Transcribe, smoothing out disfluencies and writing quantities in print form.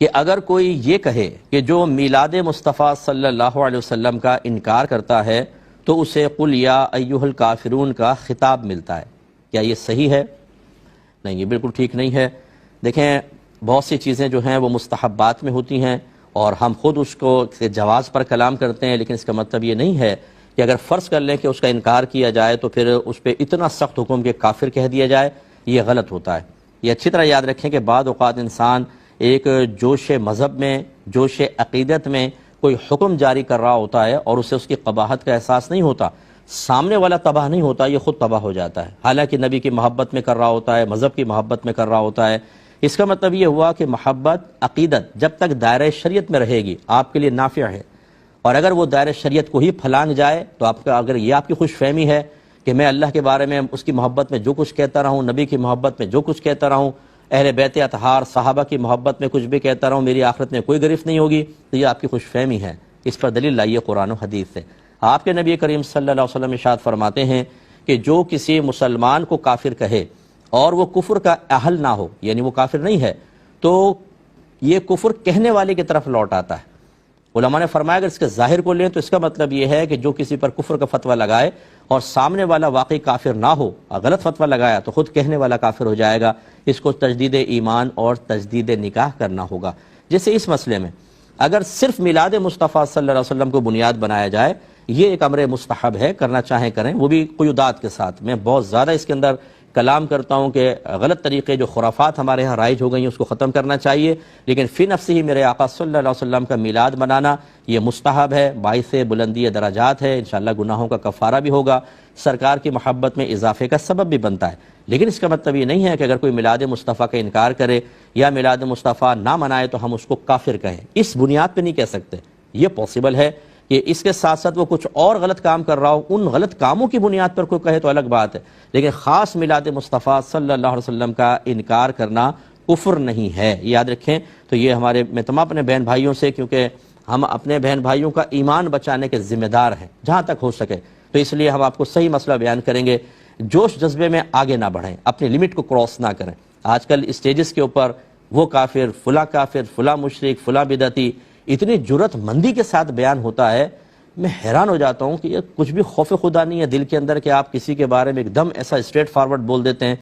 کہ اگر کوئی یہ کہے کہ جو میلاد مصطفیٰ صلی اللہ علیہ وسلم کا انکار کرتا ہے تو اسے قل یا ایھا الکافرون کا خطاب ملتا ہے، کیا یہ صحیح ہے؟ نہیں، یہ بالکل ٹھیک نہیں ہے۔ دیکھیں، بہت سی چیزیں جو ہیں وہ مستحبات میں ہوتی ہیں اور ہم خود اس کو جواز پر کلام کرتے ہیں، لیکن اس کا مطلب یہ نہیں ہے کہ اگر فرض کر لیں کہ اس کا انکار کیا جائے تو پھر اس پہ اتنا سخت حکم کہ کافر کہہ دیا جائے، یہ غلط ہوتا ہے۔ یہ اچھی طرح یاد رکھیں کہ بعض اوقات انسان ایک جوش مذہب میں، جوش عقیدت میں کوئی حکم جاری کر رہا ہوتا ہے اور اسے اس کی قباحت کا احساس نہیں ہوتا، سامنے والا تباہ نہیں ہوتا، یہ خود تباہ ہو جاتا ہے، حالانکہ نبی کی محبت میں کر رہا ہوتا ہے، مذہب کی محبت میں کر رہا ہوتا ہے۔ اس کا مطلب یہ ہوا کہ محبت، عقیدت جب تک دائرہ شریعت میں رہے گی آپ کے لیے نافع ہے، اور اگر وہ دائرہ شریعت کو ہی پھلانگ جائے تو آپ کا، اگر یہ آپ کی خوش فہمی ہے کہ میں اللہ کے بارے میں، اس کی محبت میں جو کچھ کہتا رہوں، نبی کی محبت میں جو کچھ کہتا رہوں، اہل بیت اطہار صحابہ کی محبت میں کچھ بھی کہتا رہوں، میری آخرت میں کوئی گرفت نہیں ہوگی، تو یہ آپ کی خوش فہمی ہے۔ اس پر دلیل لائیے قرآن و حدیث سے۔ آپ کے نبی کریم صلی اللہ علیہ وسلم ارشاد فرماتے ہیں کہ جو کسی مسلمان کو کافر کہے اور وہ کفر کا اہل نہ ہو، یعنی وہ کافر نہیں ہے، تو یہ کفر کہنے والے کی طرف لوٹ آتا ہے۔ علماء نے فرمایا اگر اس کے ظاہر کو لیں تو اس کا مطلب یہ ہے کہ جو کسی پر کفر کا فتویٰ لگائے اور سامنے والا واقعی کافر نہ ہو، غلط فتویٰ لگایا تو خود کہنے والا کافر ہو جائے گا۔ اس کو تجدید ایمان اور تجدید نکاح کرنا ہوگا۔ جیسے اس مسئلے میں اگر صرف میلاد مصطفیٰ صلی اللہ علیہ وسلم کو بنیاد بنایا جائے، یہ ایک امر مستحب ہے، کرنا چاہیں کریں، وہ بھی قیودات کے ساتھ۔ میں بہت زیادہ اس کے اندر کلام کرتا ہوں کہ غلط طریقے، جو خرافات ہمارے ہاں رائج ہو گئی ہیں، اس کو ختم کرنا چاہیے، لیکن فی نفسہ ہی میرے آقا صلی اللہ علیہ وسلم کا میلاد منانا یہ مستحب ہے، باعث بلندی درجات ہے، انشاءاللہ گناہوں کا کفارہ بھی ہوگا، سرکار کی محبت میں اضافے کا سبب بھی بنتا ہے۔ لیکن اس کا مطلب یہ نہیں ہے کہ اگر کوئی میلاد مصطفیٰ کا انکار کرے یا میلاد مصطفیٰ نہ منائے تو ہم اس کو کافر کہیں، اس بنیاد پہ نہیں کہہ سکتے۔ یہ پاسبل ہے کہ اس کے ساتھ ساتھ وہ کچھ اور غلط کام کر رہا ہو، ان غلط کاموں کی بنیاد پر کوئی کہے تو الگ بات ہے، لیکن خاص میلاد مصطفیٰ صلی اللہ علیہ وسلم کا انکار کرنا کفر نہیں ہے، یاد رکھیں۔ تو یہ ہمارے، میں تمام اپنے بہن بھائیوں سے، کیونکہ ہم اپنے بہن بھائیوں کا ایمان بچانے کے ذمہ دار ہیں جہاں تک ہو سکے، تو اس لیے ہم آپ کو صحیح مسئلہ بیان کریں گے۔ جوش جذبے میں آگے نہ بڑھیں، اپنی لمٹ کو کراس نہ کریں۔ آج کل اسٹیجز کے اوپر وہ کافر، فلاں مشرک، فلاں بدعتی، اتنی جرات مندی کے ساتھ بیان ہوتا ہے، میں حیران ہو جاتا ہوں کہ یہ کچھ بھی خوف خدا نہیں ہے دل کے اندر کہ آپ کسی کے بارے میں ایک دم ایسا اسٹریٹ فارورڈ بول دیتے ہیں۔